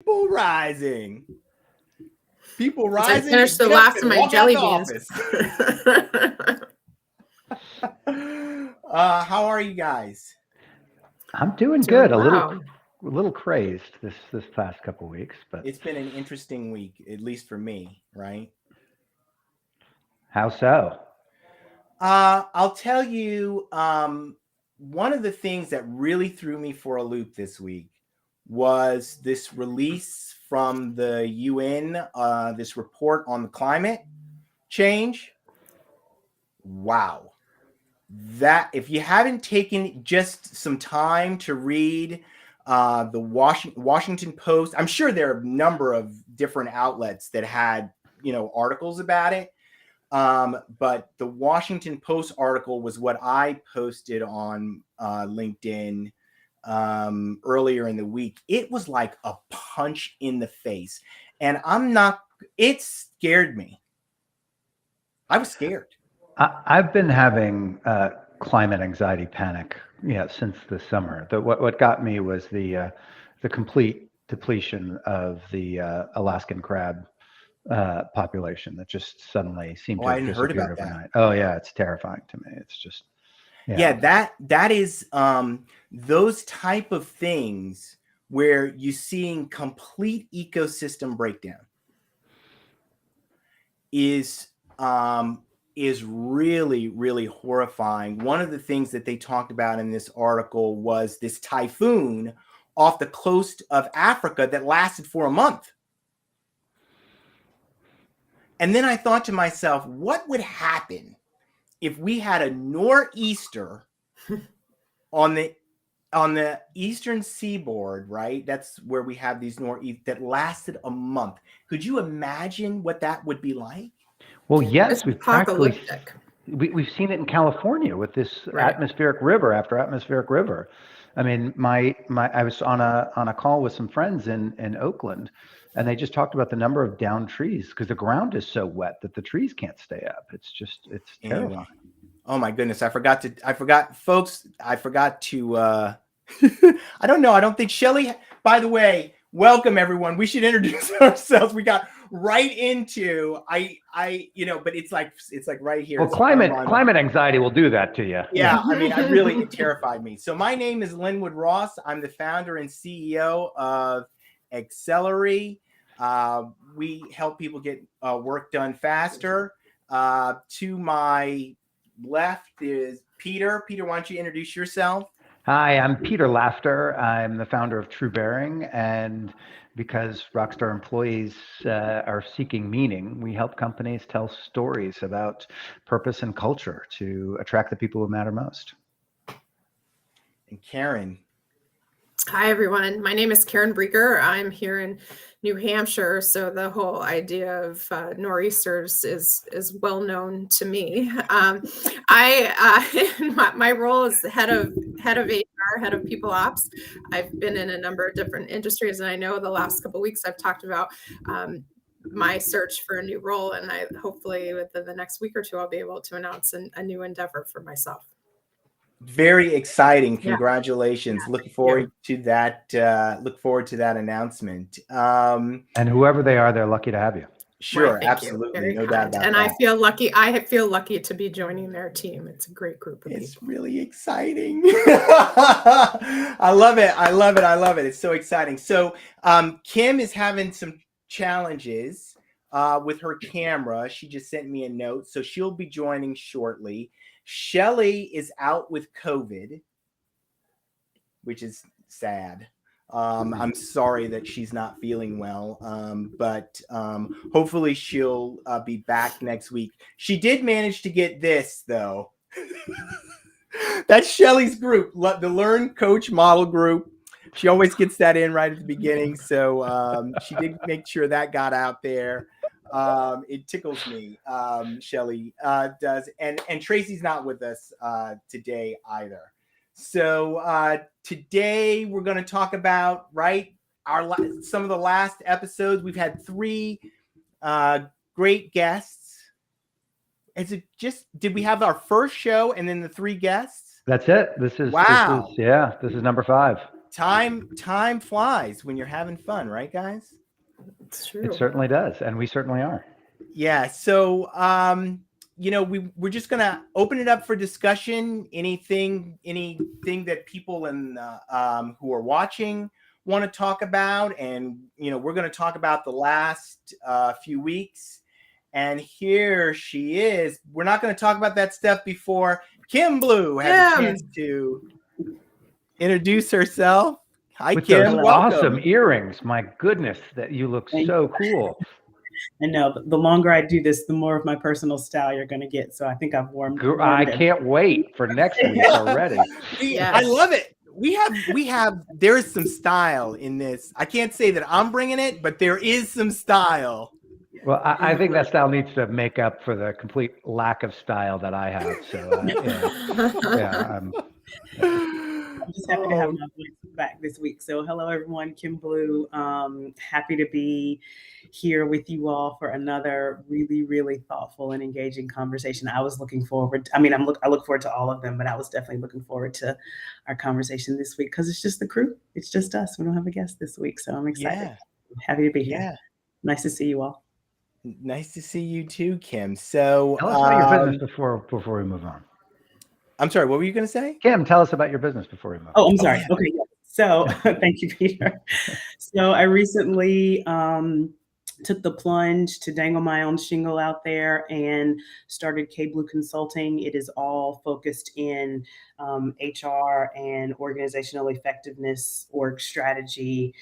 People rising. People As I rising. finish the Get up last of and my walk out jelly the beans. office. How are you guys? I'm doing Doing good. well. A little crazed this past couple weeks, but It's been an interesting week, at least for me, right? how so? I'll tell you, one of the things that really threw me for a loop this week was this release from the UN, this report on the climate change. Wow. That if you haven't taken just some time to read the Washington Post, I'm sure there are a number of different outlets that had, articles about it. But the Washington Post article was what I posted on LinkedIn earlier in the week. It was like a punch in the face. And it scared me. I was scared. I've been having climate anxiety panic, since the summer. What got me was the complete depletion of the Alaskan crab population that just suddenly seemed Oh, to I have hadn't heard disappeared about that. overnight. Oh yeah, it's terrifying to me. It's just Yeah, yeah. that is those type of things where you're seeing complete ecosystem breakdown is really, really horrifying. One of the things that they talked about in this article was this typhoon off the coast of Africa that lasted for a month. And then I thought to myself, what would happen if we had a nor'easter on the eastern seaboard, right? That's where we have these nor'east that lasted a month. Could you imagine what that would be like? Well, It's yes, apocalyptic. we've seen it in California with this Right. atmospheric river after atmospheric river. I mean, my I was on a call with some friends in Oakland, and they just talked about the number of downed trees because the ground is so wet that the trees can't stay up. It's Anyway, terrifying. oh my goodness, folks. I forgot to. I don't know. I don't think Shelly. By the way, welcome everyone. We should introduce ourselves. We got right into but it's like right here. Well, It's climate anxiety will do that to you. Yeah, I mean, it terrified me. So my name is Linwood Ross. I'm the founder and CEO of Accelerate. We help people get work done faster. To my left is Peter. Peter, why don't you introduce yourself? Hi, I'm Peter Laughter. I'm the founder of True Bearing, and because Rockstar employees are seeking meaning, we help companies tell stories about purpose and culture to attract the people who matter most. And Karen. Hi, everyone. My name is Karen Breeker. I'm here in New Hampshire, so the whole idea of nor'easters is well known to me. My role is the head of HR, head of people ops. I've been in a number of different industries, and I know the last couple of weeks I've talked about my search for a new role, and I hopefully within the next week or two I'll be able to announce a new endeavor for myself. Very exciting. Yeah. Congratulations. Yeah, Look forward to that. Look forward to that announcement. And whoever they are, they're lucky to have you. Sure, Thank absolutely. you. Very No doubt kind. about and that. I feel lucky to be joining their team. It's a great group of It's people. really exciting. I love it. I love it. I love it. It's so exciting. So Kim is having some challenges with her camera. She just sent me a note. So she'll be joining shortly. Shelly is out with COVID, which is sad. I'm sorry that she's not feeling well, but hopefully she'll be back next week. She did manage to get this, though. That's Shelly's group, the Learn Coach Model Group. She always gets that in right at the beginning. So she did make sure that got out there. It tickles me, Shelly does. And Tracy's not with us today either. So today we're going to talk about, some of the last episodes. We've had 3 great guests. Did we have our first show and then the 3 guests? That's it. This is wow. This is number 5. time flies when you're having fun, right, guys? It's true. It certainly does, and we certainly are. Yeah. So, we're just gonna open it up for discussion. Anything that people who are watching want to talk about, and we're gonna talk about the last few weeks. And here she is. We're not gonna talk about that stuff before Kim Blue has a chance to introduce herself. Hi, With Kim. those Welcome. awesome earrings. My goodness, that you look so cool. I know the longer I do this, the more of my personal style you're going to get. So I think I've warmed. I can't wait for next week already. Yes. I love it. We have there is some style in this. I can't say that I'm bringing it, but there is some style. Well, I think that style needs to make up for the complete lack of style that I have. So I'm just happy to have my voice back this week. So hello, everyone. Kim Blue. Happy to be here with you all for another really, really thoughtful and engaging conversation. I was looking forward. I look forward to all of them, but I was definitely looking forward to our conversation this week because it's just the crew. It's just us. We don't have a guest this week, so I'm excited. Yeah. Happy to be here. Yeah. Nice to see you all. Nice to see you too, Kim. So tell us about your business before we move on. I'm sorry, what were you going to say? Kim, tell us about your business before we move on. Oh, I'm sorry. Okay. Yeah. So thank you, Peter. So I recently took the plunge to dangle my own shingle out there and started K Blue Consulting. It is all focused in HR and organizational effectiveness, org strategy,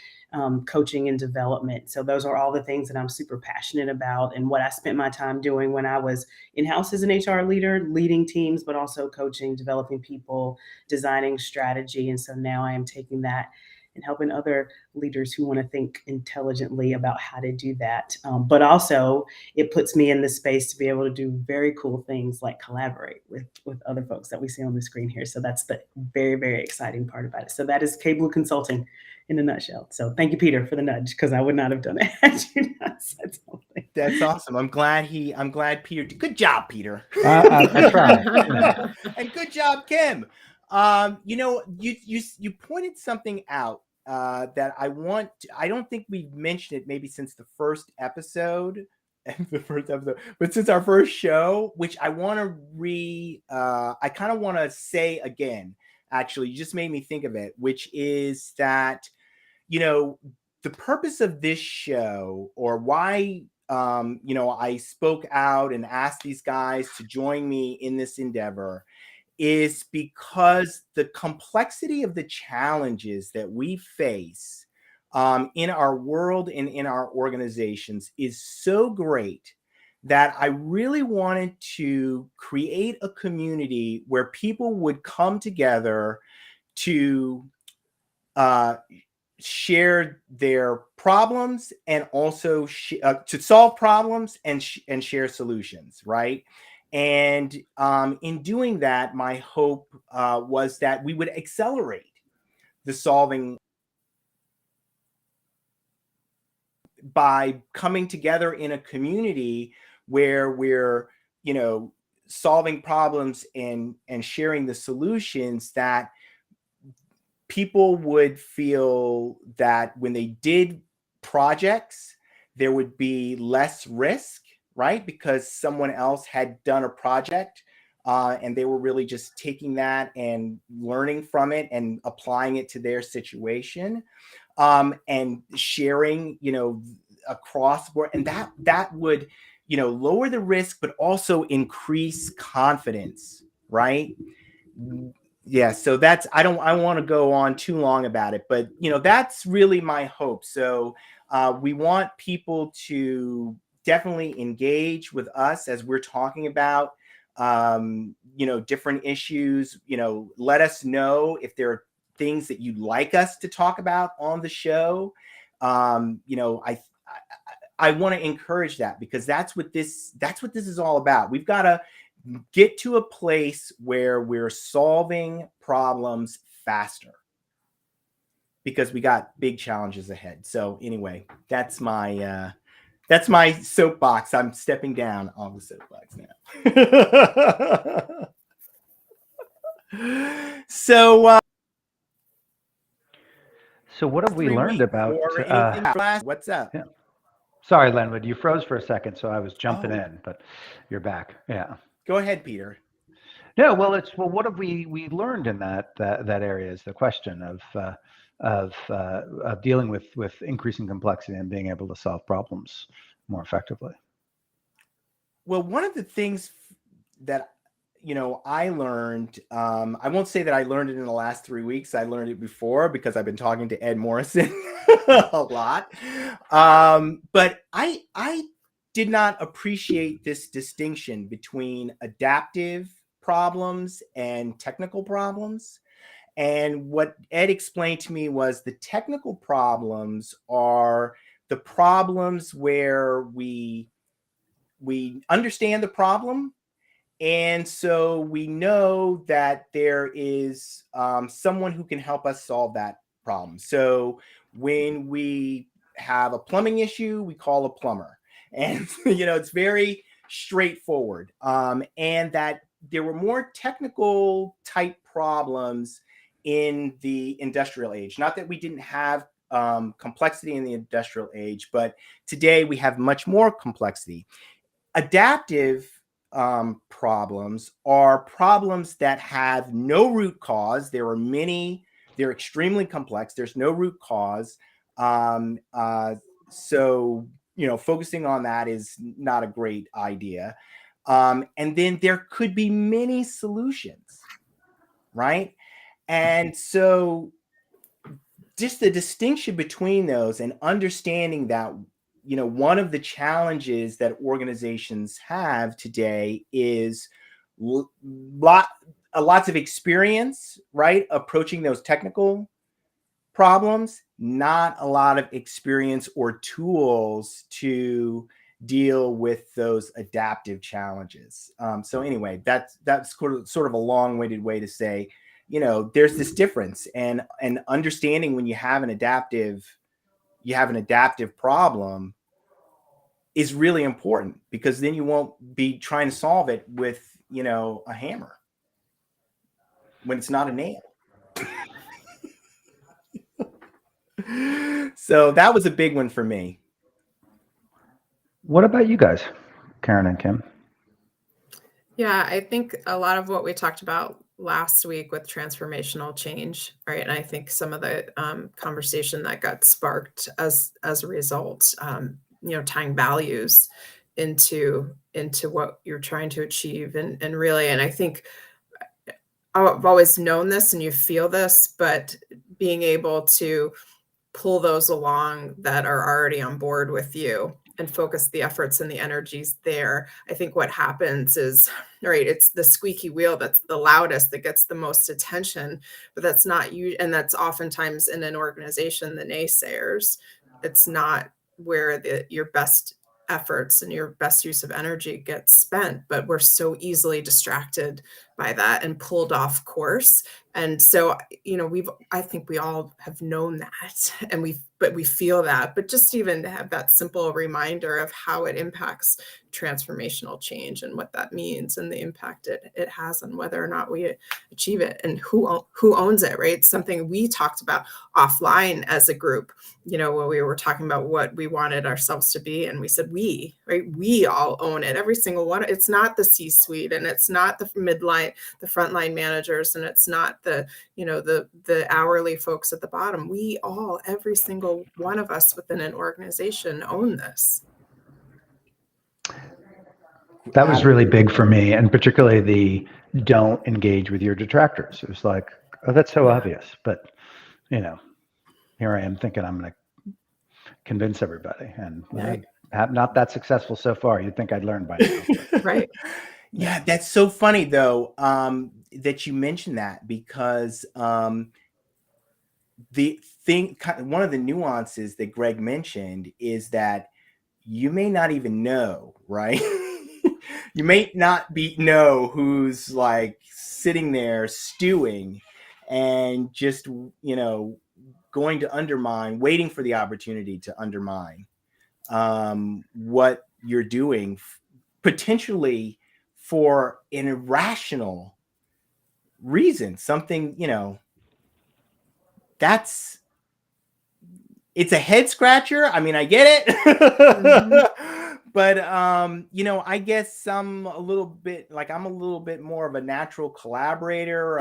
coaching and development. So those are all the things that I'm super passionate about and what I spent my time doing when I was in-house as an HR leader, leading teams, but also coaching, developing people, designing strategy. And so now I am taking that and helping other leaders who want to think intelligently about how to do that. But also it puts me in the space to be able to do very cool things like collaborate with other folks that we see on the screen here. So that's the very, very exciting part about it. So that is K Blue Consulting in a nutshell. So thank you, Peter, for the nudge, because I would not have done it had you not said something. That's awesome. I'm glad Peter. Good job, Peter. I tried. And good job, Kim. You pointed something out that I don't think we've mentioned it maybe since the first episode, but since our first show, which I want to I kind of want to say again. Actually, you just made me think of it, which is that the purpose of this show, or why I spoke out and asked these guys to join me in this endeavor, is because the complexity of the challenges that we face in our world and in our organizations is so great that I really wanted to create a community where people would come together to share their problems and also to solve problems and share solutions, right? And in doing that, my hope was that we would accelerate the solving by coming together in a community where we're, solving problems and sharing the solutions, that people would feel that when they did projects, there would be less risk, right? Because someone else had done a project and they were really just taking that and learning from it and applying it to their situation and sharing, across the board. And that would, lower the risk, but also increase confidence, right? Yeah, so I don't want to go on too long about it, but that's really my hope. So we want people to definitely engage with us as we're talking about different issues. Let us know if there are things that you'd like us to talk about on the show. I want to encourage that, because that's what this is all about. We've got to get to a place where we're solving problems faster, because we got big challenges ahead. So anyway, that's my soapbox. I'm stepping down on the soapbox now. So So what have we 3 learned weeks about? or anything class? What's up? Yeah. Sorry, Lenwood, you froze for a second, so I was jumping Oh. in, but you're back. Yeah. Go ahead, Peter. No, well, what have we learned in that area is the question of dealing with increasing complexity and being able to solve problems more effectively. Well, one of the things that I learned, I won't say that I learned it in the last 3 weeks. I learned it before because I've been talking to Ed Morrison a lot. But I did not appreciate this distinction between adaptive problems and technical problems. And what Ed explained to me was the technical problems are the problems where we understand the problem, and so we know that there is someone who can help us solve that problem. So when we have a plumbing issue, we call a plumber. And, it's very straightforward. And that there were more technical type problems in the industrial age. Not that we didn't have complexity in the industrial age, but today we have much more complexity. Adaptive problems are problems that have no root cause. There are many, they're extremely complex. There's no root cause. So, focusing on that is not a great idea. And then there could be many solutions, right? And so just the distinction between those and understanding that one of the challenges that organizations have today is lots of experience, right, approaching those technical problems, not a lot of experience or tools to deal with those adaptive challenges. So anyway, that's sort of a long-winded way to say, there's this difference, and understanding when you have an adaptive problem is really important, because then you won't be trying to solve it with, a hammer when it's not a nail. So that was a big one for me. What about you guys, Karen and Kim? Yeah, I think a lot of what we talked about last week with transformational change, right? And I think some of the conversation that got sparked as a result, tying values into what you're trying to achieve, and really, and I think I've always known this, and you feel this, but being able to pull those along that are already on board with you and focus the efforts and the energies there. I think what happens is, right, it's the squeaky wheel that's the loudest, that gets the most attention, but that's not you. And that's oftentimes in an organization, the naysayers. It's not where your best efforts and your best use of energy gets spent, but we're so easily distracted by that and pulled off course. And so, I think we all have known that, and we feel that, but just even to have that simple reminder of how it impacts transformational change and what that means, and the impact it has on whether or not we achieve it, and who owns it, right? It's something we talked about offline as a group, when we were talking about what we wanted ourselves to be. And we said, we all own it. Every single one. It's not the C-suite, and it's not the midline, the frontline managers, and it's not the hourly folks at the bottom. We all, every single one of us within an organization, own this. That was really big for me, and particularly the don't engage with your detractors. It was like, oh, that's so obvious, but here I am thinking I'm going to convince everybody, and Right. Not that successful so far. You'd think I'd learn by now. Right. Yeah, that's so funny though, that you mentioned that, because the thing, one of the nuances that Greg mentioned is that you may not even know, right? You may not know who's like sitting there stewing and just, going to undermine, waiting for the opportunity to undermine what you're doing, potentially for an irrational reason. Something, that's it's a head scratcher. I mean, I get it. But I guess I'm a little bit more of a natural collaborator.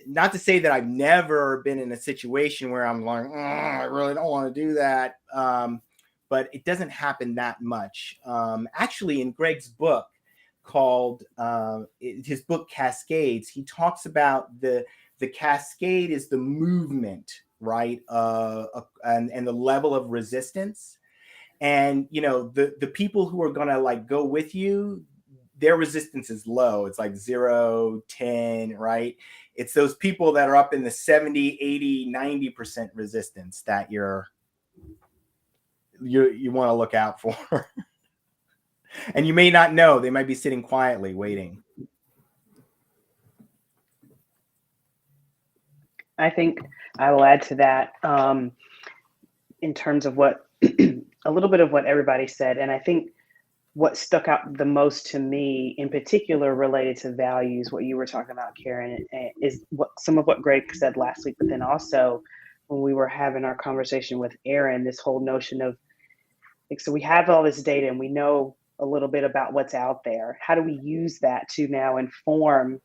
Not to say that I've never been in a situation where I'm like, I really don't want to do that. But it doesn't happen that much. Actually, in Greg's book called his book Cascades, he talks about the cascade is the movement, right? And the level of resistance. And the people who are gonna like go with you, their resistance is low. It's like 0, 10, right? It's those people that are up in the 70, 80, 90% resistance that you want to look out for. And you may not know, they might be sitting quietly waiting. I think I will add to that in terms of what a little bit of what everybody said. And I think what stuck out the most to me in particular related to values, what you were talking about, Karen, is some of what Greg said last week, but then also when we were having our conversation with Aaron, this whole notion of like, so we have all this data and we know a little bit about what's out there. How do we use that to now inform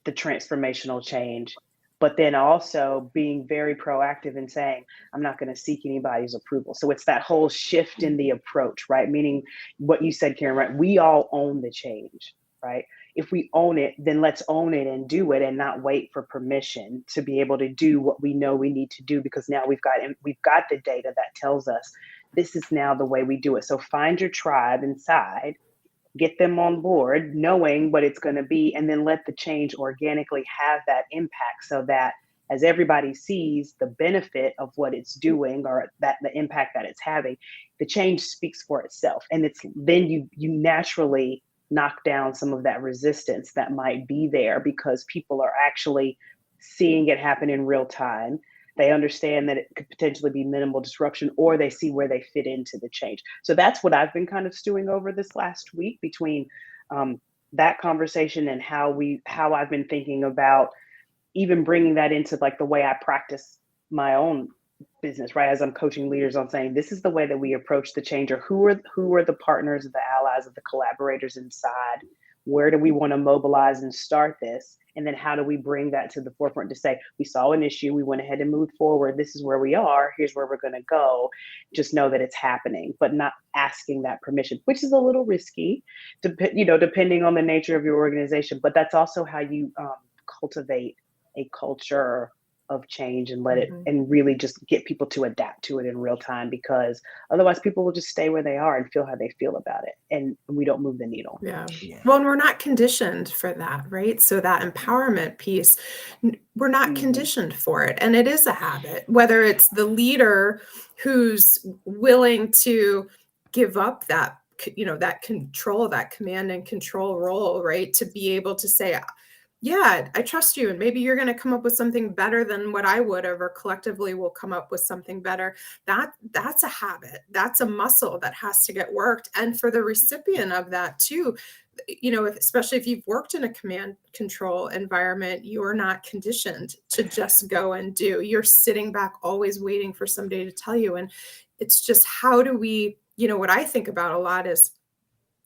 the transformational change? But then also being very proactive and saying, I'm not going to seek anybody's approval. So it's that whole shift in the approach, right? Meaning what you said, Karen, right? We all own the change, right? If we own it, then let's own it and do it and not wait for permission to be able to do what we know we need to do, because now we've got the data that tells us this is now the way we do it. So find your tribe inside, get them on board, knowing what it's going to be, and then let the change organically have that impact so that as everybody sees the benefit of what it's doing or that the impact that it's having, the change speaks for itself. And it's then you naturally knock down some of that resistance that might be there because people are actually seeing it happen in real time. They understand that it could potentially be minimal disruption, or they see where they fit into the change. So that's what I've been kind of stewing over this last week between that conversation and how I've been thinking about even bringing that into like the way I practice my own business, right? As I'm coaching leaders on saying, this is the way that we approach the change, or who are the partners, the allies, of the collaborators inside? Where do we want to mobilize and start this? And then how do we bring that to the forefront to say, we saw an issue, we went ahead and moved forward. This is where we are. Here's where we're going to go. Just know that it's happening, but not asking that permission, which is a little risky, depending on the nature of your organization. But that's also how you cultivate a culture of change and let it and really just get people to adapt to it in real time, because otherwise people will just stay where they are and feel how they feel about it, and we don't move the needle. Yeah. Well, and we're not conditioned for that, right? So that empowerment piece, we're not conditioned for it, and it is a habit. Whether it's the leader who's willing to give up that that control, that command and control role, right, to be able to say, yeah, I trust you, and maybe you're going to come up with something better than what I would have, or collectively we'll come up with something better. That's a habit. That's a muscle that has to get worked. And for the recipient of that too, especially if you've worked in a command control environment, you're not conditioned to just go and do. You're sitting back, always waiting for somebody to tell you. And it's just, how do we, what I think about a lot is,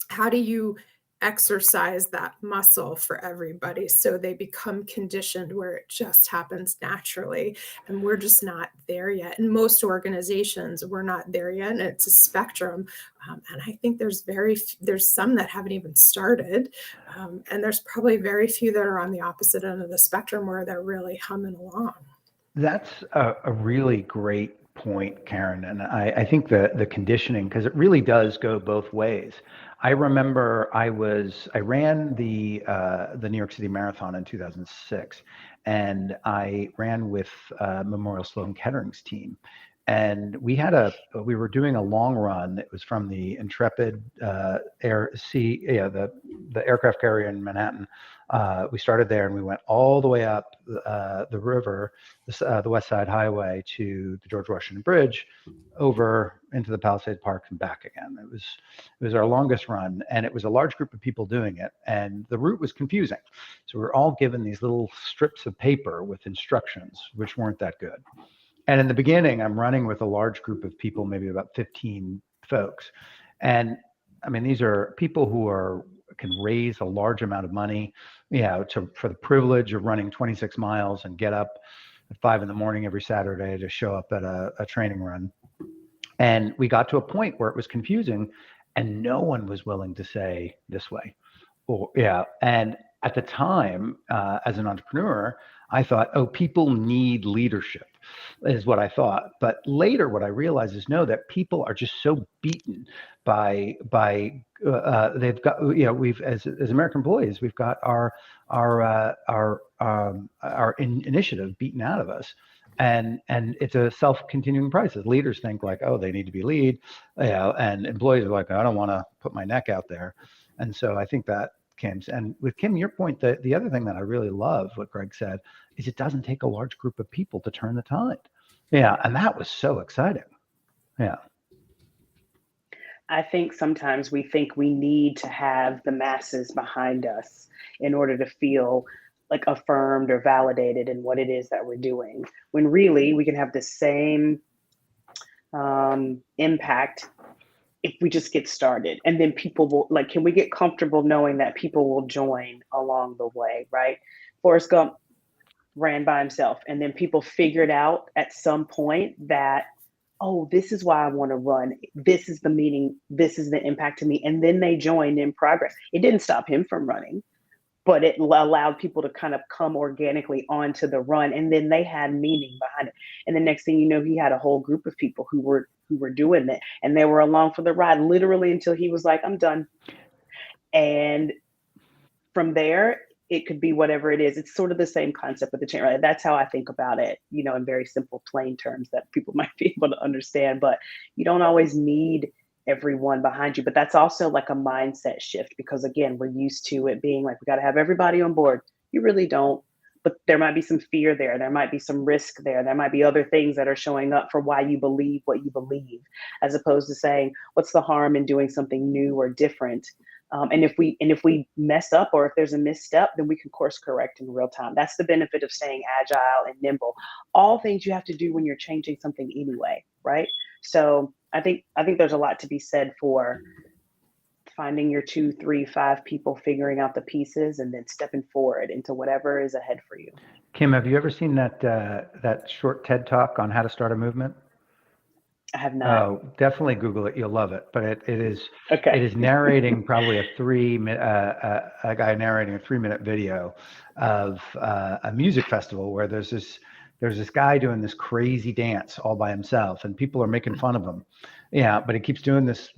how do you exercise that muscle for everybody so they become conditioned where it just happens naturally? And we're just not there yet. In most organizations, we're not there yet, and it's a spectrum. And I think there's some that haven't even started, and there's probably very few that are on the opposite end of the spectrum where they're really humming along. That's a really great point, Karen. And I think the conditioning, because it really does go both ways. I remember I ran the New York City Marathon in 2006, and I ran with Memorial Sloan Kettering's team. And we were doing a long run. It was from the Intrepid the aircraft carrier in Manhattan. We started there and we went all the way up the river, the West Side Highway, to the George Washington Bridge, over into the Palisade Park and back again. It was our longest run, and it was a large group of people doing it, and the route was confusing. So we were all given these little strips of paper with instructions, which weren't that good. And in the beginning, I'm running with a large group of people, maybe about 15 folks. And I mean, these are people who can raise a large amount of money, for the privilege of running 26 miles and get up at 5 a.m. every Saturday to show up at a training run. And we got to a point where it was confusing and no one was willing to say this way. And at the time, as an entrepreneur, I thought, oh, people need leadership, is what I thought. But later, what I realized is no, that people are just so beaten by they've got, we've as American employees, we've got our initiative beaten out of us. And it's a self-continuing process. Leaders think like, oh, they need to be lead, and employees are like, I don't want to put my neck out there. And so I think that Kim's, and with Kim, your point, the other thing that I really love what Greg said is it doesn't take a large group of people to turn the tide. Yeah, and that was so exciting. Yeah. I think sometimes we think we need to have the masses behind us in order to feel like affirmed or validated in what it is that we're doing, when really we can have the same impact if we just get started. And then people will, like, can we get comfortable knowing that people will join along the way, right? Forrest Gump ran by himself, and then people figured out at some point that, oh, this is why I want to run. This is the meaning. This is the impact to me. And then they joined in progress. It didn't stop him from running, but it allowed people to kind of come organically onto the run. And then they had meaning behind it. And the next thing you know, he had a whole group of people who were doing it, and they were along for the ride, literally until he was like, I'm done. And from there, it could be whatever it is. It's sort of the same concept with the chain, right? That's how I think about it, in very simple, plain terms that people might be able to understand. But you don't always need everyone behind you. But that's also like a mindset shift, because again, we're used to it being like, we got to have everybody on board. You really don't. But there might be some fear there. There might be some risk there. There might be other things that are showing up for why you believe what you believe, as opposed to saying, what's the harm in doing something new or different? And if we mess up, or if there's a misstep, then we can course correct in real time. That's the benefit of staying agile and nimble. All things you have to do when you're changing something anyway, right? So I think there's a lot to be said for finding your 2, 3, 5 people, figuring out the pieces, and then stepping forward into whatever is ahead for you. Kim, have you ever seen that short TED Talk on how to start a movement? I have not. Oh, definitely Google it. You'll love it. But it is Okay. It is narrating probably a guy narrating a 3-minute video of a music festival where there's this guy doing this crazy dance all by himself, and people are making fun of him. Yeah, but he keeps doing this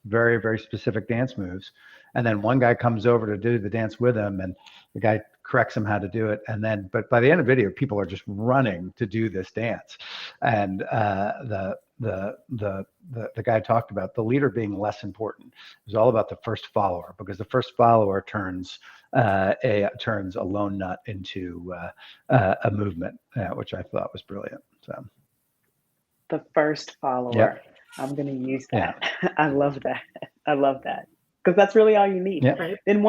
very, very specific dance moves, and then one guy comes over to do the dance with him, and the guy corrects him how to do it, and then but by the end of the video, people are just running to do this dance, and the guy talked about the leader being less important. It was all about the first follower, because the first follower turns a lone nut into a movement, which I thought was brilliant. So The first follower. Yep. I'm going to use that. Yeah. I love that. Because that's really all you need. Yep. Right. Then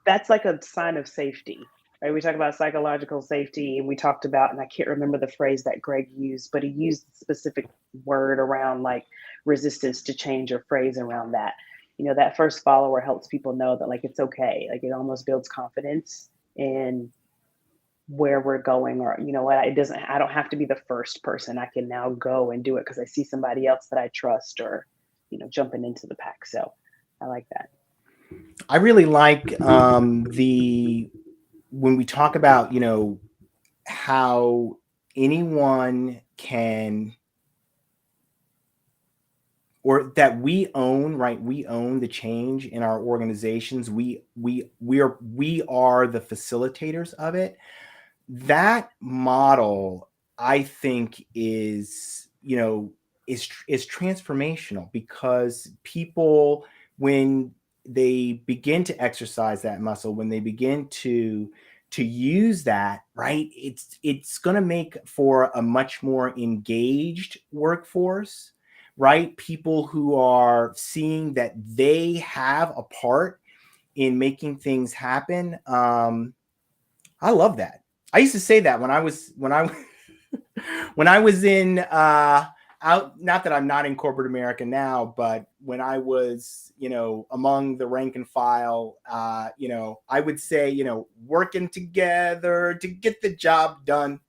that's like a sign of safety, right? We talk about psychological safety, and we talked about, and I can't remember the phrase that Greg used, but he used a specific word around like resistance to change, or phrase around that. That first follower helps people know that like, it's okay. Like, it almost builds confidence in where we're going, or what, I don't have to be the first person. I can now go and do it because I see somebody else that I trust, or jumping into the pack. So I like that. I really like when we talk about how anyone can, or that we own, right? We own the change in our organizations. We are the facilitators of it. That model, I think, is transformational, because people, when they begin to exercise that muscle, when they begin to use that, right, it's going to make for a much more engaged workforce, right? People who are seeing that they have a part in making things happen. I love that. I used to say that when I When I was in not that I'm not in corporate America now, but when I was, among the rank and file, I would say, working together to get the job done.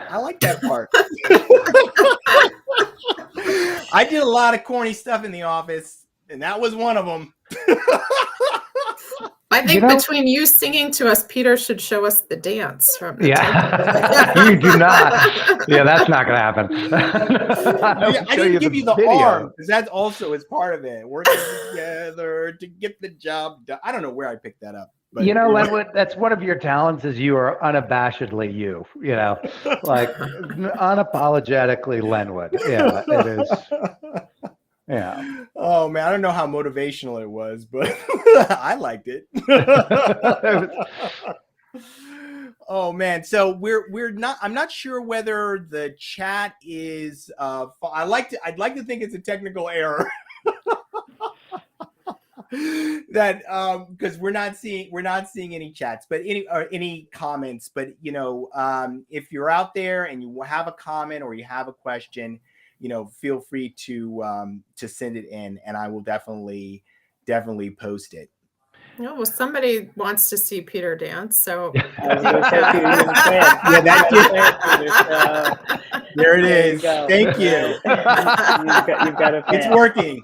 I like that part. I did a lot of corny stuff in the office, and that was one of them. I think between you singing to us, Peter should show us the dance from the You do not. Yeah, that's not going to happen. I didn't give you the arm, because that also is part of it. Working together to get the job done. I don't know where I picked that up. But Lenwood, that's one of your talents is you are unabashedly you, like unapologetically Lenwood. Yeah, it is. Yeah. Oh man, I don't know how motivational it was, but I liked it. Oh man, so we're not. I'm not sure whether the chat is. I'd like to think it's a technical error. That because we're not seeing any chats, but any comments. But if you're out there and you have a comment or you have a question, feel free to send it in, and I will definitely post it. Oh, well, somebody wants to see Peter dance, so I was going to say, Peter, you're the fan. There it is. Thank you. You've got a fan. It's working.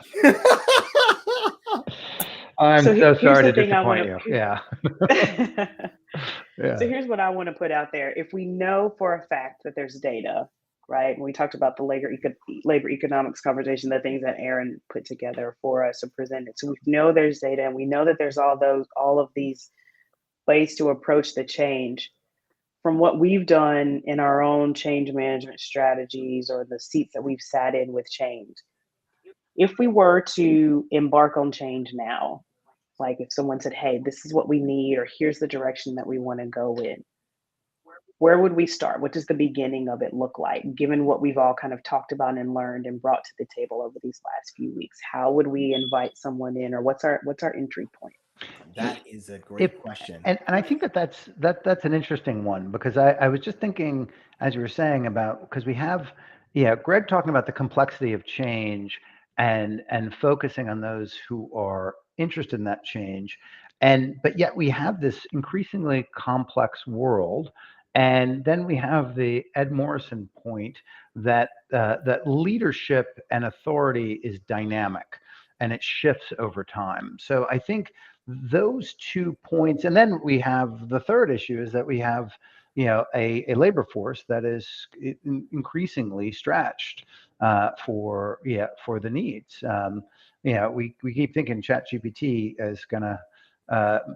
I'm so sorry to disappoint you. Yeah. So here's what I want to put out there. If we know for a fact that there's data, right? And we talked about the labor economics conversation, the things that Aaron put together for us and presented. So we know there's data, and we know that there's all of these ways to approach the change. From what we've done in our own change management strategies or the seats that we've sat in with change, if we were to embark on change now, like if someone said, hey, this is what we need, or here's the direction that we want to go in, where would we start? What does the beginning of it look like, given what we've all kind of talked about and learned and brought to the table over these last few weeks? How would we invite someone in, or what's our entry point? That is a great question. And I think that's an interesting one, because I was just thinking, as you were saying, about, because we have, Greg talking about the complexity of change and focusing on those who are interested in that change. But yet we have this increasingly complex world. And then we have the Ed Morrison point that that leadership and authority is dynamic and it shifts over time. So I think those 2 points, and then we have the third issue is that we have a labor force that is increasingly stretched for the needs. We keep thinking ChatGPT is going to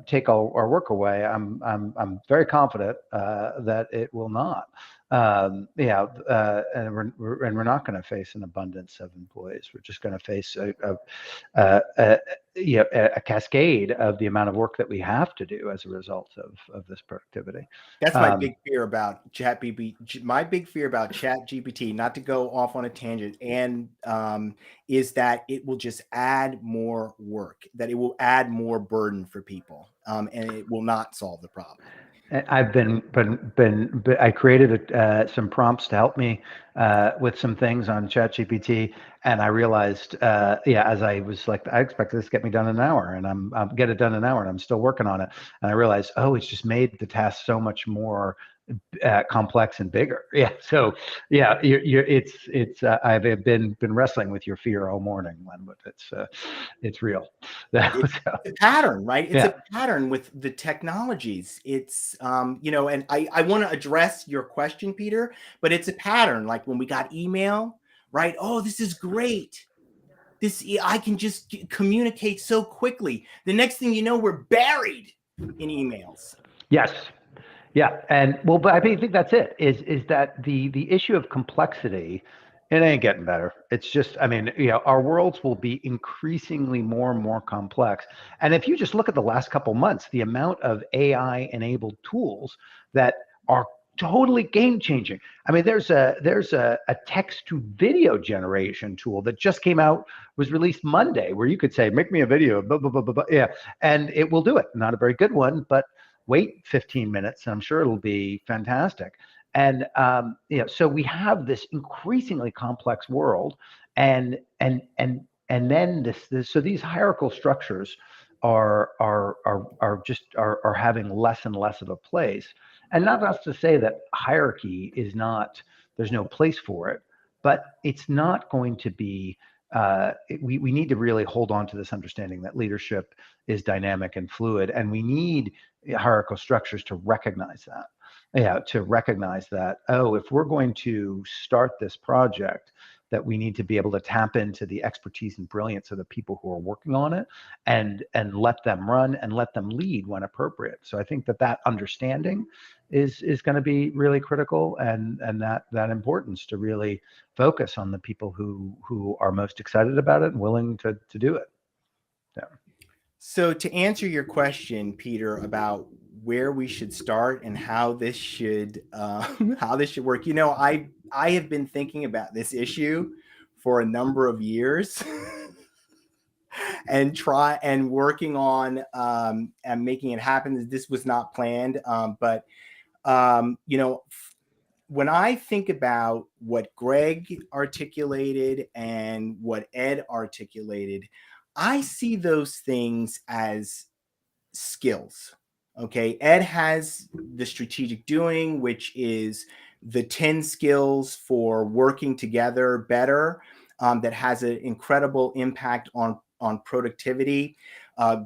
take our work away. I'm very confident that it will not. And we're not going to face an abundance of employees. We're just going to face a cascade of the amount of work that we have to do as a result of this productivity. That's my big fear about ChatGPT. My big fear about ChatGPT, not to go off on a tangent, and is that it will just add more work, that it will add more burden for people, and it will not solve the problem. I've I created some prompts to help me with some things on ChatGPT, and I realized, as I was like, I expected this to get me done in an hour, and I'll get it done in an hour, and I'm still working on it. And I realized, it's just made the task so much more complex and bigger. So I've been wrestling with your fear all morning, Len, but it's real. It's a pattern, right? It's a pattern with the technologies. It's and I want to address your question, Peter, but it's a pattern. Like when we got email, right? Oh, this is great. I can just communicate so quickly. The next thing you know, we're buried in emails. Yes. Yeah, and but I think that's it. Is that the issue of complexity? It ain't getting better. It's just, our worlds will be increasingly more and more complex. And if you just look at the last couple months, the amount of AI-enabled tools that are totally game-changing. There's a text-to-video generation tool that just came out, was released Monday, where you could say, "Make me a video," blah blah blah blah blah. And it will do it. Not a very good one, but wait 15 minutes and I'm sure it'll be fantastic. And so we have this increasingly complex world, and then so these hierarchical structures are having less and less of a place. And not to say that hierarchy is not, there's no place for it, but it's not going to be. We need to really hold on to this understanding that leadership is dynamic and fluid, and we need hierarchical structures to recognize that. To recognize that, if we're going to start this project, that we need to be able to tap into the expertise and brilliance of the people who are working on it, and let them run and let them lead when appropriate. So I think that understanding is going to be really critical, and that importance to really focus on the people who are most excited about it and willing to do it. Yeah. So to answer your question, Peter, about where we should start and how this should work, I have been thinking about this issue for a number of years and working on and making it happen. This was not planned, but when I think about what Greg articulated and what Ed articulated, I see those things as skills. Okay. Ed has the strategic doing, which is the 10 skills for working together better, that has an incredible impact on productivity.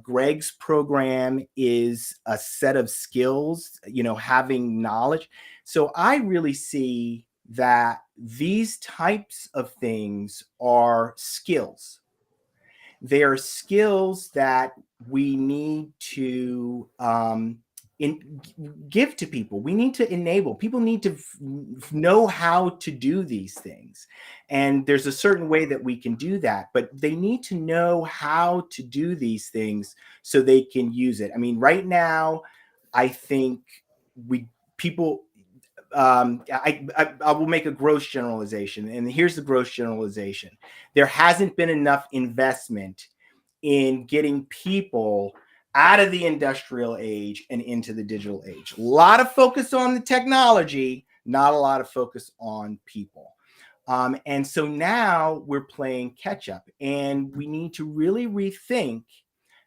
Greg's program is a set of skills, having knowledge. So I really see that these types of things are skills. They are skills that we need to give to people. We need to enable. People need to know how to do these things. And there's a certain way that we can do that, but they need to know how to do these things so they can use it. I mean, right now, I think I will make a gross generalization, and here's the gross generalization. There hasn't been enough investment in getting people out of the industrial age and into the digital age. A lot of focus on the technology, not a lot of focus on people. And so now we're playing catch up, and we need to really rethink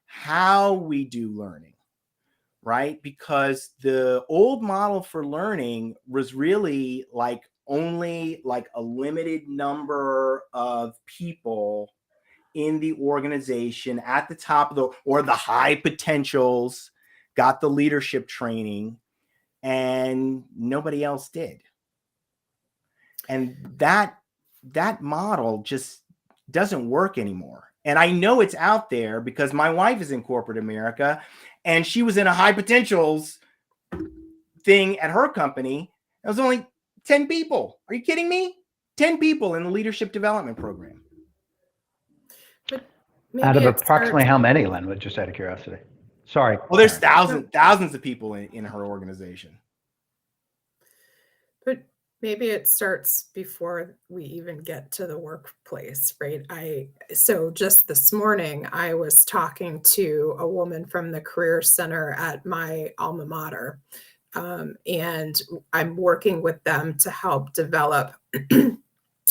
how we do learning. Right? Because the old model for learning was really only a limited number of people in the organization at the top of the high potentials got the leadership training, and nobody else did. And that model just doesn't work anymore. And I know it's out there because my wife is in corporate America, and she was in a high potentials thing at her company. It was only 10 people. Are you kidding me? 10 people in the leadership development program. Out of approximately how many, Len? Just out of curiosity. Sorry. Well, there's thousands of people in her organization. But maybe it starts before we even get to the workplace, right? So just this morning, I was talking to a woman from the Career Center at my alma mater, and I'm working with them to help develop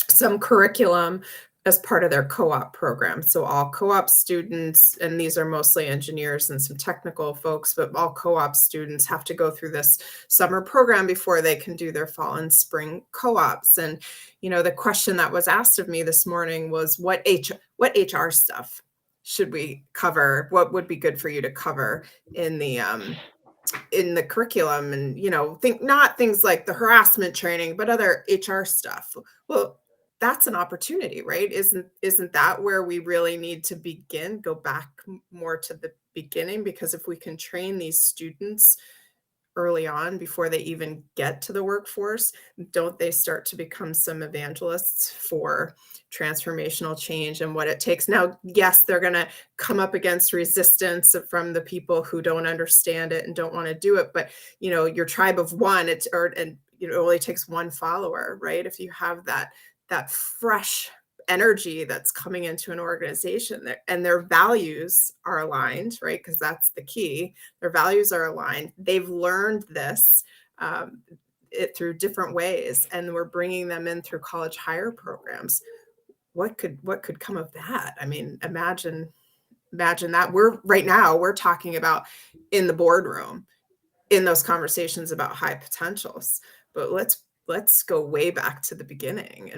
some curriculum as part of their co-op program. So all co-op students, and these are mostly engineers and some technical folks, but all co-op students have to go through this summer program before they can do their fall and spring co-ops. And, the question that was asked of me this morning was what HR stuff should we cover? What would be good for you to cover in the curriculum? And, not things like the harassment training, but other HR stuff. Well, that's an opportunity, right? Isn't that where we really need to begin? Go back more to the beginning, because if we can train these students early on before they even get to the workforce, don't they start to become some evangelists for transformational change and what it takes? Now, yes, they're going to come up against resistance from the people who don't understand it and don't want to do it. But, your tribe of one, it only takes one follower, right? If you have that fresh energy that's coming into an organization and their values are aligned, right? Because that's the key. Their values are aligned. They've learned this. it through different ways, and we're bringing them in through college hire programs. What could come of that? I mean, imagine that. Right now we're talking about in the boardroom, in those conversations about high potentials, but let's go way back to the beginning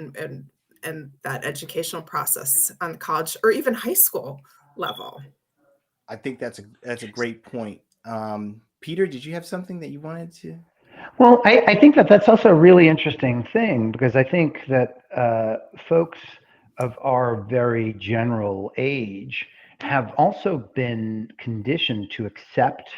and that educational process on the college or even high school level. I think that's a great point. Peter, did you have something that you wanted to? Well, I think that that's also a really interesting thing, because I think that folks of our very general age have also been conditioned to accept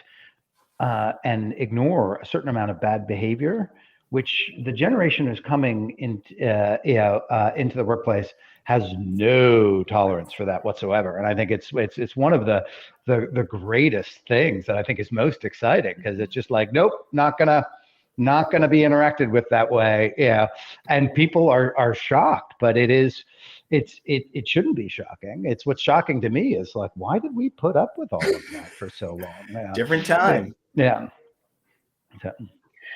and ignore a certain amount of bad behavior, which the generation who's coming into the workplace has no tolerance for that whatsoever. And I think it's one of the greatest things that I think is most exciting, because it's just like, nope, not gonna be interacted with that way. Yeah. And people are shocked, but it shouldn't be shocking. It's what's shocking to me is like, why did we put up with all of that for so long? Yeah. Different time. Yeah.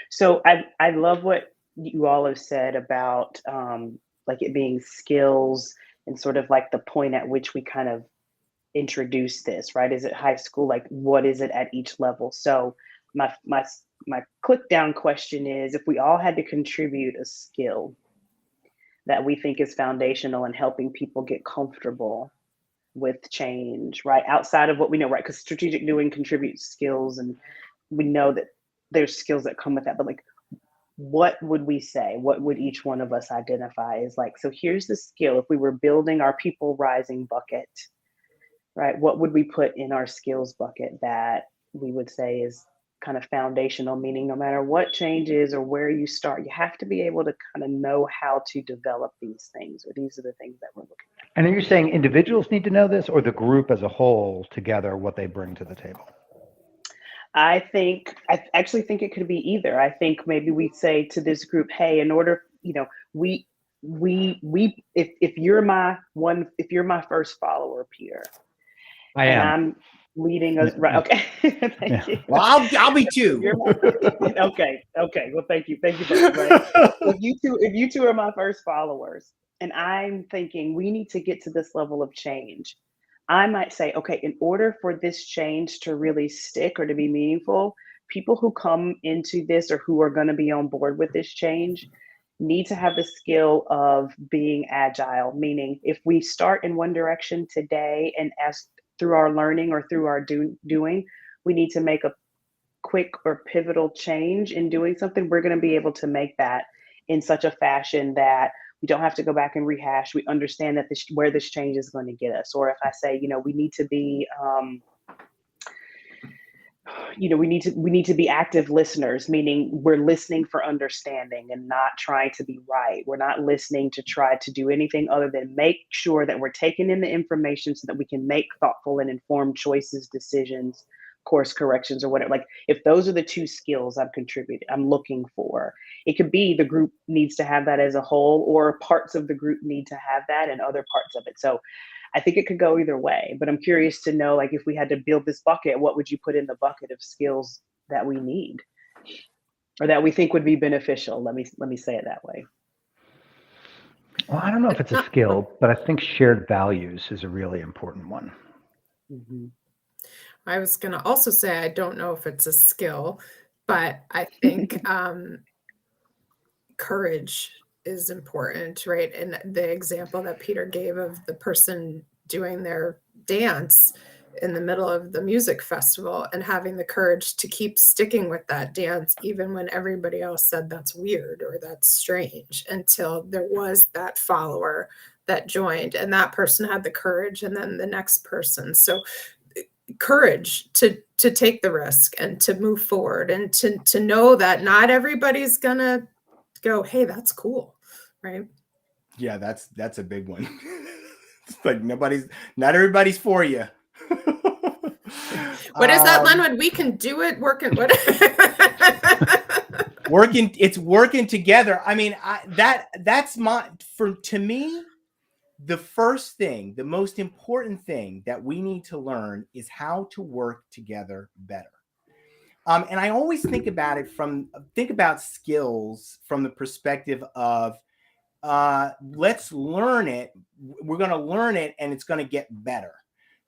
So I love what you all have said about like it being skills and sort of like the point at which we kind of introduce this, right? Is it high school? Like, what is it at each level? So my click down question is, if we all had to contribute a skill that we think is foundational in helping people get comfortable with change, right? Outside of what we know, right? Because strategic doing contributes skills, and we know that there's skills that come with that. But like, what would we say? What would each one of us identify as like, so here's the skill. If we were building our people rising bucket, right? What would we put in our skills bucket that we would say is kind of foundational, meaning no matter what changes or where you start, you have to be able to kind of know how to develop these things, or these are the things that we're looking at. And are you saying individuals need to know this, or the group as a whole together, what they bring to the table? I actually think it could be either. I think maybe we say to this group, hey, in order, if you're my first follower, Peter, I and am. I'm leading us, right? Okay, thank you. Well, I'll be too. Okay. Well, thank you both. Right? If you two are my first followers, and I'm thinking we need to get to this level of change, I might say, okay, in order for this change to really stick or to be meaningful, people who come into this or who are going to be on board with this change need to have the skill of being agile, meaning if we start in one direction today, and as through our learning or through our doing, we need to make a quick or pivotal change in doing something, we're going to be able to make that in such a fashion that we don't have to go back and rehash. We understand that where this change is going to get us. Or if I say, we need to be, we need to be active listeners, meaning we're listening for understanding and not trying to be right. We're not listening to try to do anything other than make sure that we're taking in the information so that we can make thoughtful and informed choices, decisions, course corrections, or whatever. Like, if those are the two skills I'm looking for, it could be the group needs to have that as a whole, or parts of the group need to have that and other parts of it. So I think it could go either way, but I'm curious to know, like, if we had to build this bucket, what would you put in the bucket of skills that we need or that we think would be beneficial? Let me say it that way. Well, I don't know if it's a skill, but I think shared values is a really important one. Mm-hmm. I was going to also say, I don't know if it's a skill, but I think courage is important, right? And the example that Peter gave of the person doing their dance in the middle of the music festival and having the courage to keep sticking with that dance, even when everybody else said that's weird or that's strange, until there was that follower that joined, and that person had the courage, and then the next person. So courage to take the risk and to move forward, and to know that not everybody's gonna go, hey, that's cool, right? Yeah, that's a big one. It's like not everybody's for you. What is that, Lenwood? We can do it. It's working together. I mean, to me, the first thing, the most important thing that we need to learn is how to work together better. And I always think about skills from the perspective of let's learn it. We're going to learn it, and it's going to get better.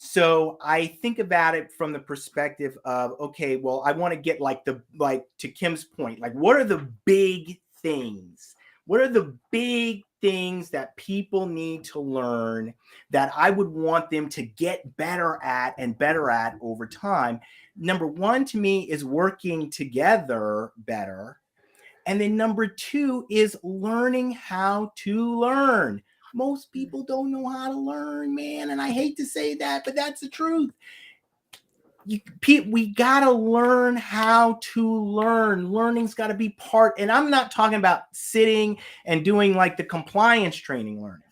So I think about it from the perspective of, okay, well, I want to get like to Kim's point, like what are the big things? What are the big things that people need to learn that I would want them to get better at and better at over time? Number one to me is working together better. And then number two is learning how to learn. Most people don't know how to learn, man. And I hate to say that, but that's the truth. We got to learn how to learn. Learning's got to be part. And I'm not talking about sitting and doing like the compliance training learning.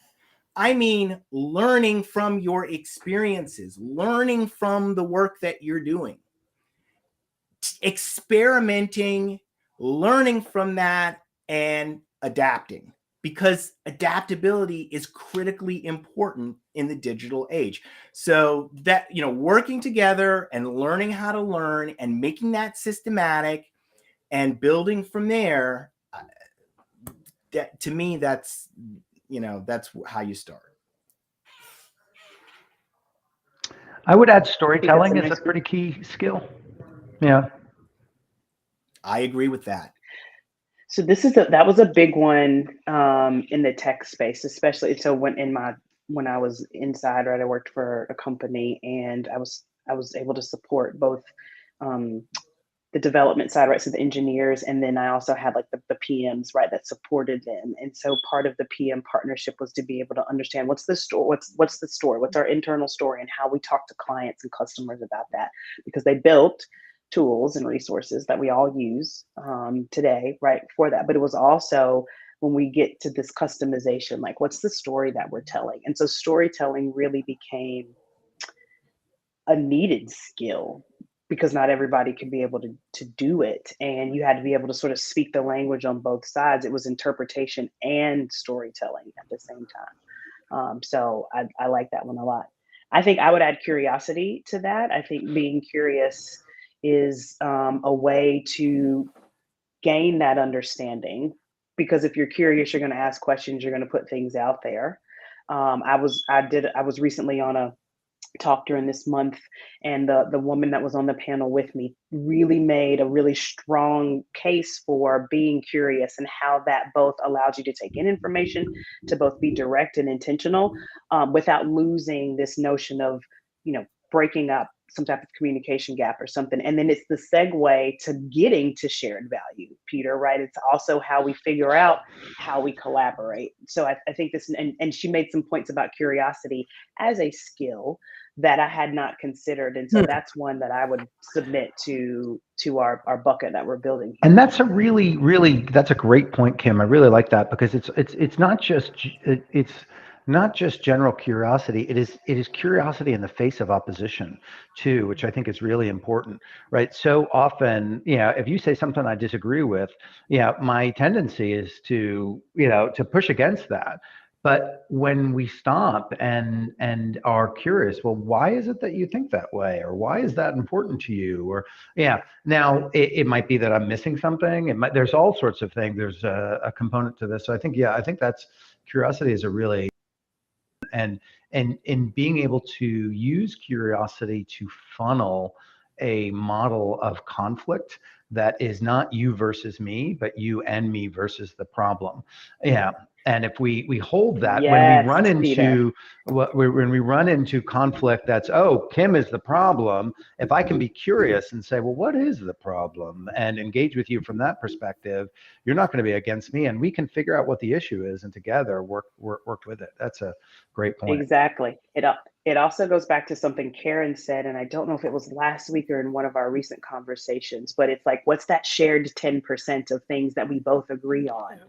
I mean, learning from your experiences, learning from the work that you're doing, experimenting, learning from that, and adapting, because adaptability is critically important in the digital age. So that, working together and learning how to learn and making that systematic and building from there, that to me, that's how you start. I would add storytelling is a pretty key skill. Yeah. I agree with that. So that was a big one in the tech space, especially. So when I was inside, right, I worked for a company, and I was able to support both the development side, right, so the engineers, and then I also had like the PMs, right, that supported them. And so part of the PM partnership was to be able to understand what's the story, what's our internal story, and how we talk to clients and customers about that, because they built tools and resources that we all use today, right, for that. But it was also, when we get to this customization, like what's the story that we're telling? And so storytelling really became a needed skill, because not everybody could be able to do it. And you had to be able to sort of speak the language on both sides. It was interpretation and storytelling at the same time. So I like that one a lot. I think I would add curiosity to that. I think being curious is a way to gain that understanding, because if you're curious, you're going to ask questions, you're going to put things out there. I was recently on a talk during this month, and the woman that was on the panel with me really made a really strong case for being curious, and how that both allows you to take in information, to both be direct and intentional, without losing this notion of breaking up some type of communication gap or something. And then it's the segue to getting to shared value, Peter, right? It's also how we figure out how we collaborate. So I think this, and she made some points about curiosity as a skill that I had not considered. And so that's one that I would submit to our bucket that we're building here. And that's a that's a great point, Kim. I really like that, because it's not just general curiosity. It is curiosity in the face of opposition too, which I think is really important, right? So often, if you say something I disagree with, my tendency is to push against that. But when we stop and are curious, well, why is it that you think that way? Or why is that important to you? Or now it might be that I'm missing something. There's all sorts of things. There's a component to this. So I think that's curiosity is a really, and in being able to use curiosity to funnel a model of conflict that is not you versus me, but you and me versus the problem. And if we hold that, when we run into conflict, that's, oh, Kim is the problem. If I can be curious and say, well, what is the problem, and engage with you from that perspective, you're not going to be against me, and we can figure out what the issue is, and together work with it. That's a great point. Exactly. It also goes back to something Karen said, and I don't know if it was last week or in one of our recent conversations, but it's like, what's that shared 10% of things that we both agree on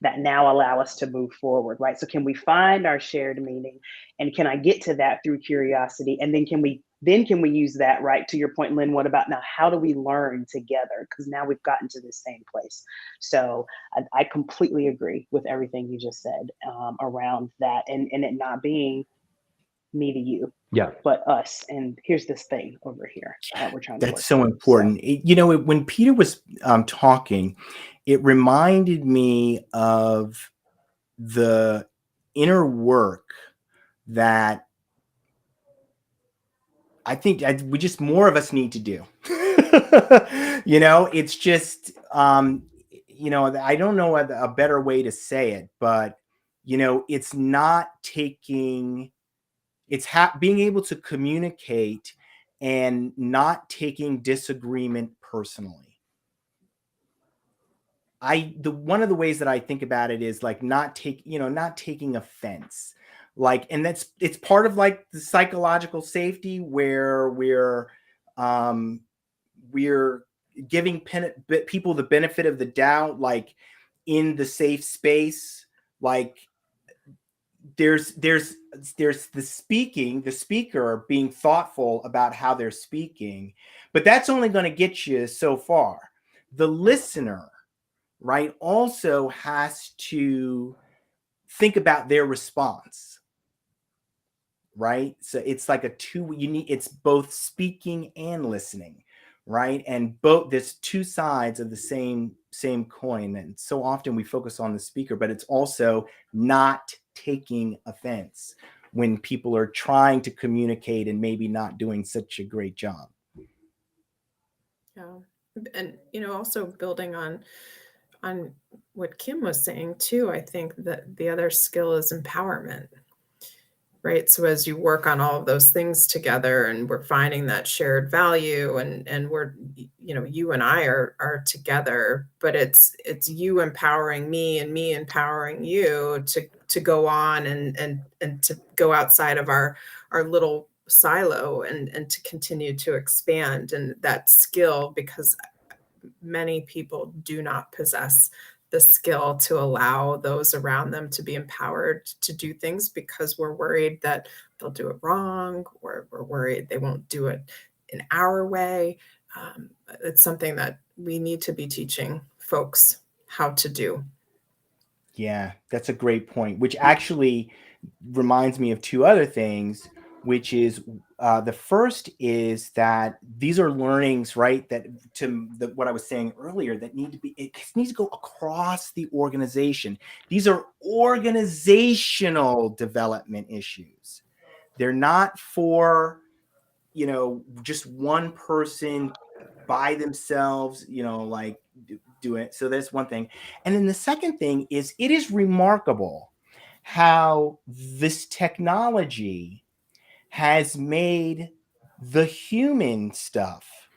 that now allow us to move forward, right? So can we find our shared meaning, and can I get to that through curiosity? And then can we use that, right? To your point, Lynn, what about now? How do we learn together? Because now we've gotten to the same place. So I completely agree with everything you just said around that, and it not being me to you, Yeah. but us. And here's this thing over here that we're trying to work That's so through. important. When Peter was talking, it reminded me of the inner work that I think we just more of us need to do. It's just, I don't know a better way to say it, but, it's not taking, it's being able to communicate and not taking disagreement personally. One of the ways that I think about it is like not taking offense. Like, and it's part of like the psychological safety where we're giving people the benefit of the doubt, like in the safe space. Like there's the speaker being thoughtful about how they're speaking, but that's only going to get you so far. The listener, right, also has to think about their response, right? So it's like it's both speaking and listening, right? And both, there's two sides of the same coin. And so often we focus on the speaker, but it's also not taking offense when people are trying to communicate and maybe not doing such a great job. Yeah. And, also building on what Kim was saying too, I think that the other skill is empowerment, right? So as you work on all of those things together and we're finding that shared value and we're, you and I are together, but it's you empowering me and me empowering you to go on and to go outside of our little silo and to continue to expand and that skill, because many people do not possess the skill to allow those around them to be empowered to do things because we're worried that they'll do it wrong, or we're worried they won't do it in our way. It's something that we need to be teaching folks how to do. Yeah, that's a great point, which actually reminds me of two other things, which is the first is that these are learnings, right? That what I was saying earlier, that it needs to go across the organization. These are organizational development issues. They're not for, just one person by themselves, like do it. So that's one thing. And then the second thing is, it is remarkable how this technology has made the human stuff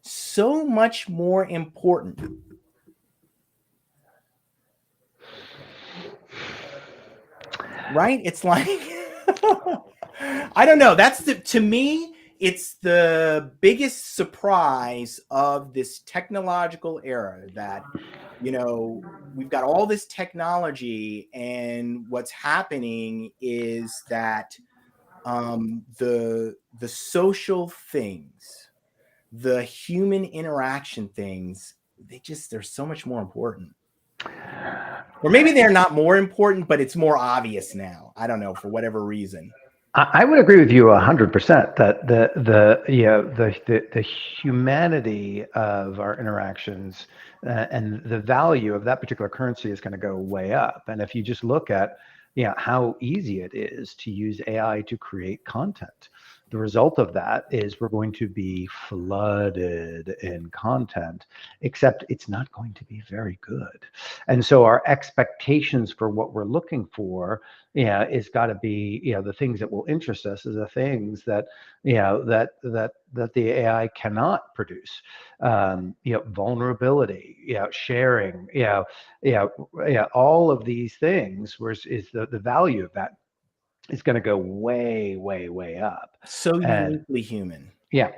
so much more important. Right? It's like, I don't know. To me, it's the biggest surprise of this technological era that, we've got all this technology, and what's happening is that the social things, the human interaction things, they're so much more important. Or maybe they're not more important, but it's more obvious now. I don't know, for whatever reason. I would agree with you 100% that the humanity of our interactions and the value of that particular currency is going to go way up. And if you just look at how easy it is to use AI to create content, the result of that is we're going to be flooded in content, except it's not going to be very good. And so our expectations for what we're looking for, is got to be, the things that will interest us is the things that, that the AI cannot produce. Vulnerability, sharing, all of these things, is the value of that is going to go way, way, way up. So And uniquely human. yeah,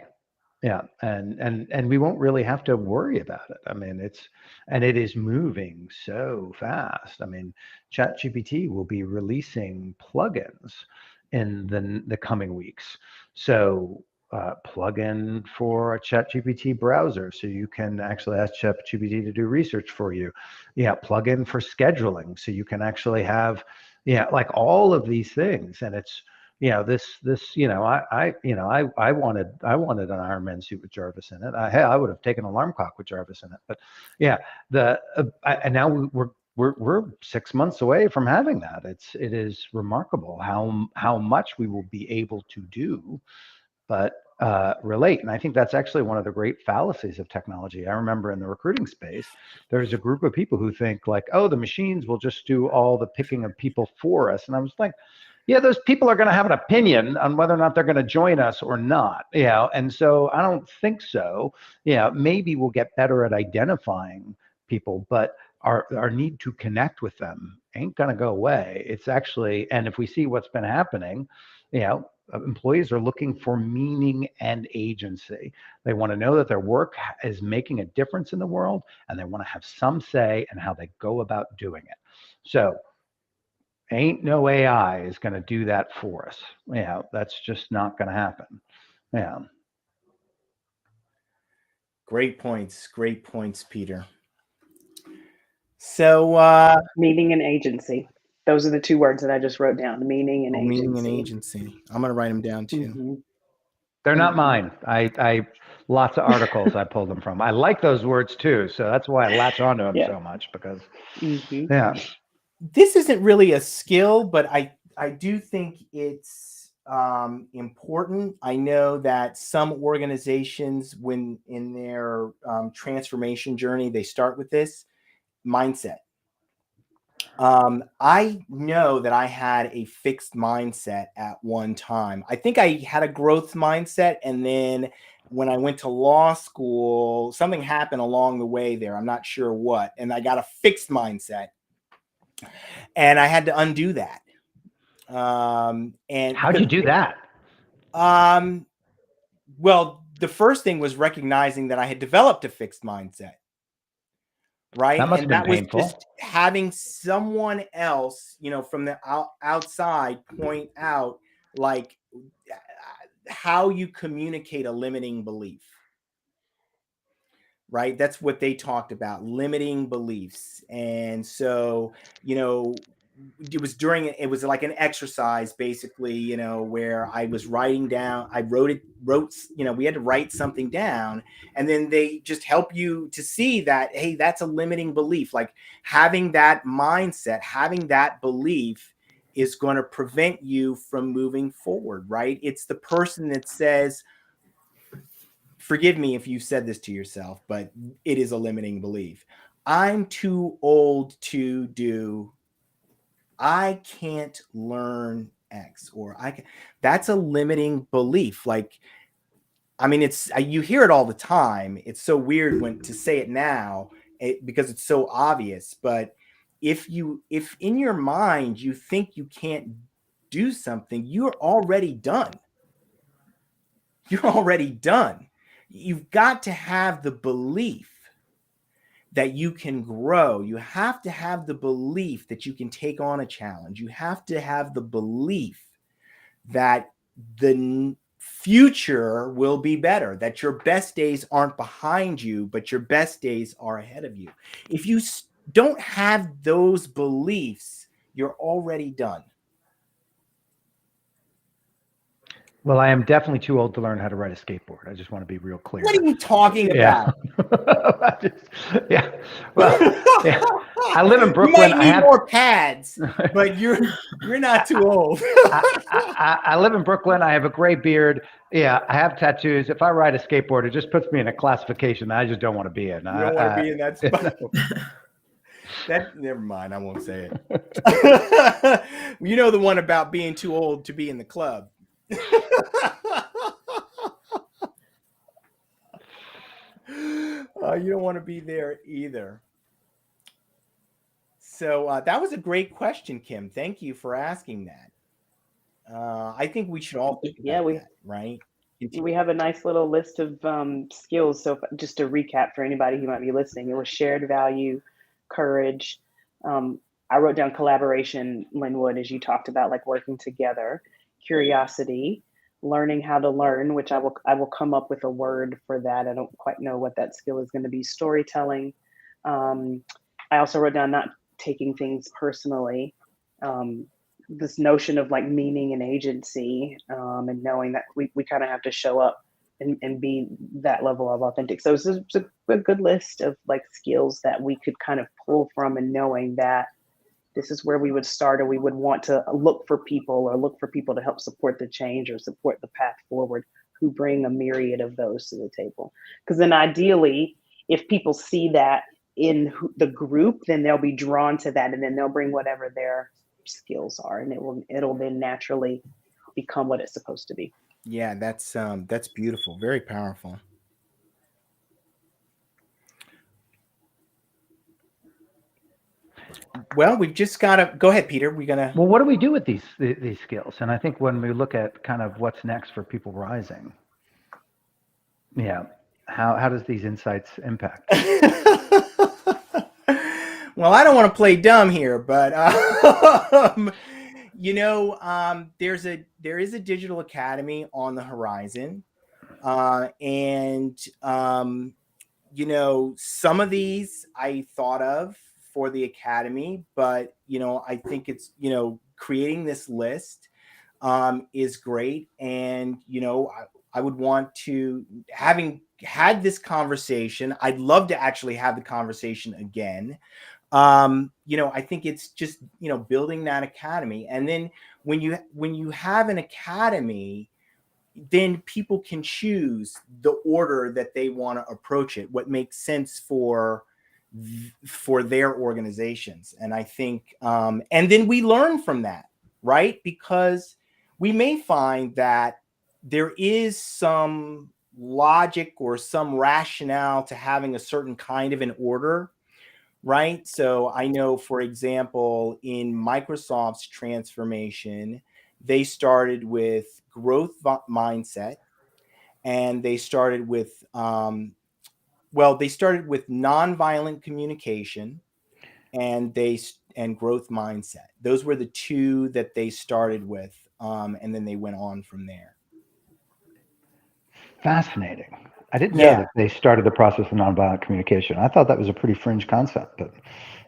and we won't really have to worry about it. I mean, it is moving so fast. I mean, ChatGPT will be releasing plugins in the coming weeks. So plug in for a ChatGPT browser, so you can actually ask ChatGPT to do research for you. Plug in for scheduling, so you can actually have like all of these things, and it's I wanted an Iron Man suit with Jarvis in it. I would have taken an alarm clock with Jarvis in it. But yeah, and now we're 6 months away from having that. It is remarkable how much we will be able to do, but relate. And I think that's actually one of the great fallacies of technology. I remember in the recruiting space, there's a group of people who think like, oh, the machines will just do all the picking of people for us. And I was like, yeah, those people are going to have an opinion on whether or not they're going to join us or not. And so I don't think so. Maybe we'll get better at identifying people, but our need to connect with them ain't going to go away. It's actually, and if we see what's been happening, employees are looking for meaning and agency. They want to know that their work is making a difference in the world, and they want to have some say in how they go about doing it. So ain't no AI is going to do that for us. That's just not going to happen. Yeah. Great points, Peter. So meaning and agency. Those are the two words that I just wrote down, meaning and agency. Meaning and agency. I'm going to write them down too. Mm-hmm. They're not mine. I lots of articles I pulled them from. I like those words too. So that's why I latch onto them so much, because this isn't really a skill, but I do think it's important. I know that some organizations, when in their transformation journey, they start with this mindset. I know that I had a fixed mindset at one time. I think I had a growth mindset, and then when I went to law school, something happened along the way there. I'm not sure what, and I got a fixed mindset, and I had to undo that. And how'd you do that? Well, the first thing was recognizing that I had developed a fixed mindset. Right. That must and have been that painful. was just having someone else, from the outside point out like how you communicate a limiting belief. Right. That's what they talked about, limiting beliefs. And so, it was like an exercise basically, where I was writing down, we had to write something down, and then they just help you to see that, hey, that's a limiting belief. Like having that mindset, having that belief is going to prevent you from moving forward, right? It's the person that says, forgive me if you said this to yourself, but it is a limiting belief. I'm too old to do, I can't learn X, or that's a limiting belief. Like, I mean, you hear it all the time. It's so weird to say it now because it's so obvious. But if in your mind you think you can't do something, you're already done. You're already done. You've got to have the belief that you can grow. You have to have the belief that you can take on a challenge. You have to have the belief that the future will be better, that your best days aren't behind you, but your best days are ahead of you. If you don't have those beliefs, you're already done. Well, I am definitely too old to learn how to ride a skateboard. I just want to be real clear. What are you talking about? Well, yeah. I live in Brooklyn. You might need more pads, but you're not too old. I live in Brooklyn. I have a gray beard. Yeah, I have tattoos. If I ride a skateboard, it just puts me in a classification that I just don't want to be in. You don't want to be in that spot. Never mind. I won't say it. You know the one about being too old to be in the club. You don't want to be there either. So that was a great question, Kim. Thank you for asking that. I think we should all think about that, right? We have a nice little list of skills. So just to recap for anybody who might be listening, it was shared value, courage. I wrote down collaboration, Linwood, as you talked about, like working together, curiosity, learning how to learn, which I will come up with a word for that. I don't quite know what that skill is going to be. Storytelling. I also wrote down not taking things personally, this notion of like meaning and agency, and knowing that we kind of have to show up and be that level of authentic. So it's a good list of like skills that we could kind of pull from, and knowing that this is where we would start, or we would want to look for people to help support the change or support the path forward, who bring a myriad of those to the table. Because then ideally, if people see that in the group, then they'll be drawn to that, and then they'll bring whatever their skills are, and it'll then naturally become what it's supposed to be. Yeah, that's beautiful. Very powerful. Well, we've just got to go ahead, Peter. We're gonna. Well, what do we do with these skills? And I think when we look at kind of what's next for people rising, how does these insights impact? Well, I don't want to play dumb here, but there is a digital academy on the horizon, and some of these I thought of for the academy, but I think it's creating this list is great, and I would want to, having had this conversation, I'd love to actually have the conversation again. I think it's just building that academy, and then when you have an academy, then people can choose the order that they want to approach it, what makes sense for their organizations. And I think and then we learn from that, right? Because we may find that there is some logic or some rationale to having a certain kind of an order, right? So I know, for example, in Microsoft's transformation, they started with growth mindset, and they started with nonviolent communication, and growth mindset. Those were the two that they started with, and then they went on from there. Fascinating. I didn't know that they started the process of nonviolent communication. I thought that was a pretty fringe concept, but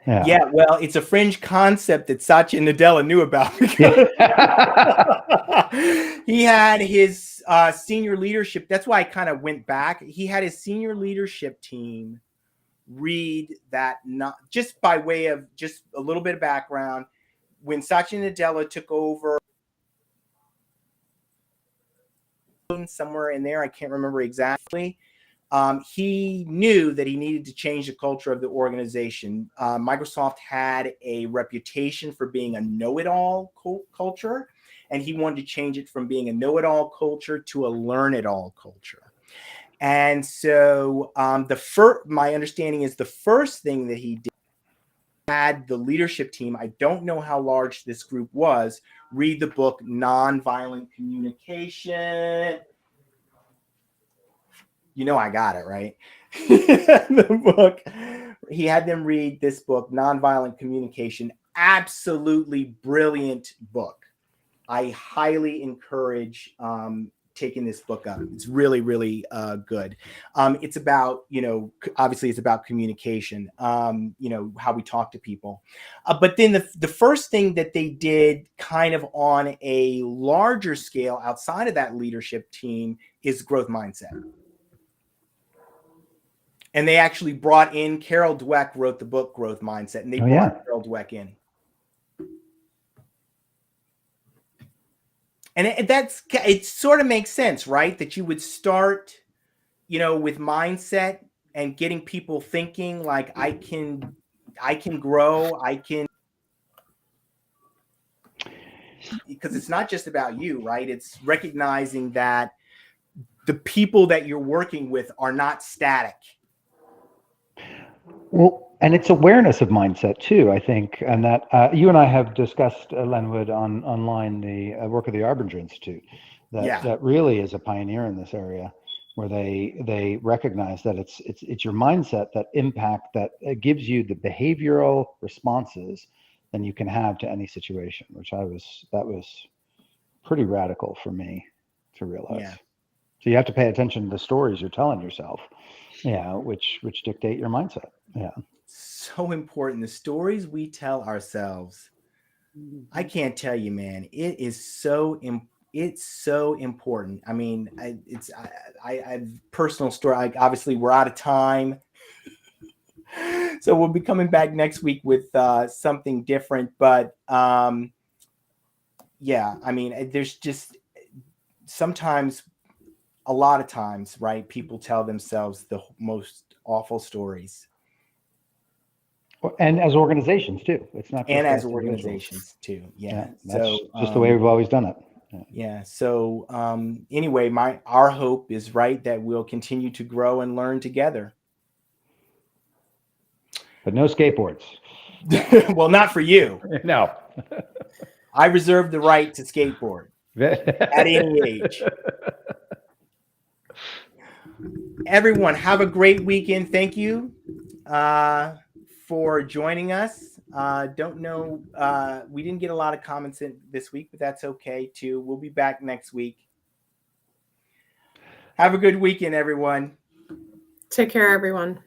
yeah, well, it's a fringe concept that Satya Nadella knew about, because he had his senior leadership. That's why I kind of went back. He had his senior leadership team read that, not just by way of just a little bit of background. When Satya Nadella took over, somewhere in there, I can't remember exactly, he knew that he needed to change the culture of the organization. Microsoft had a reputation for being a know-it-all culture, and he wanted to change it from being a know-it-all culture to a learn-it-all culture. And so my understanding is the first thing that he did, had the leadership team, I don't know how large this group was, read the book Nonviolent Communication. I got it right. The book, he had them read this book, Nonviolent Communication. Absolutely brilliant book. I highly encourage taking this book up. It's really, really good. It's about, obviously it's about communication, how we talk to people. But then the first thing that they did kind of on a larger scale outside of that leadership team is growth mindset. And they actually brought in, Carol Dweck wrote the book Growth Mindset, and they brought Carol Dweck in. And it sort of makes sense, right? That you would start, with mindset and getting people thinking like, I can grow, because it's not just about you, right? It's recognizing that the people that you're working with are not static. Well, and it's awareness of mindset too, I think, and that you and I have discussed, Lenwood, online the work of the Arbinger Institute, that really is a pioneer in this area, where they recognize that it's your mindset that gives you the behavioral responses that you can have to any situation, that was pretty radical for me to realize. Yeah. So you have to pay attention to the stories you're telling yourself, which dictate your mindset. Yeah. So important. The stories we tell ourselves I can't tell you, man. It is so it's so important. I mean, I personal story. Obviously, we're out of time, so we'll be coming back next week with something different. But yeah, I mean, there's just sometimes, a lot of times, right? People tell themselves the most awful stories, And as organizations too. It's not just and as us individuals. organizations too. Yeah. That's So just the way we've always done it. yeah. So anyway, our hope is, right, that we'll continue to grow and learn together. But no skateboards. Well, not for you. No. I reserve the right to skateboard at any age. Everyone, have a great weekend. Thank you for joining us. Don't know, we didn't get a lot of comments in this week, but that's okay too. We'll be back next week. Have a good weekend, everyone. Take care, everyone.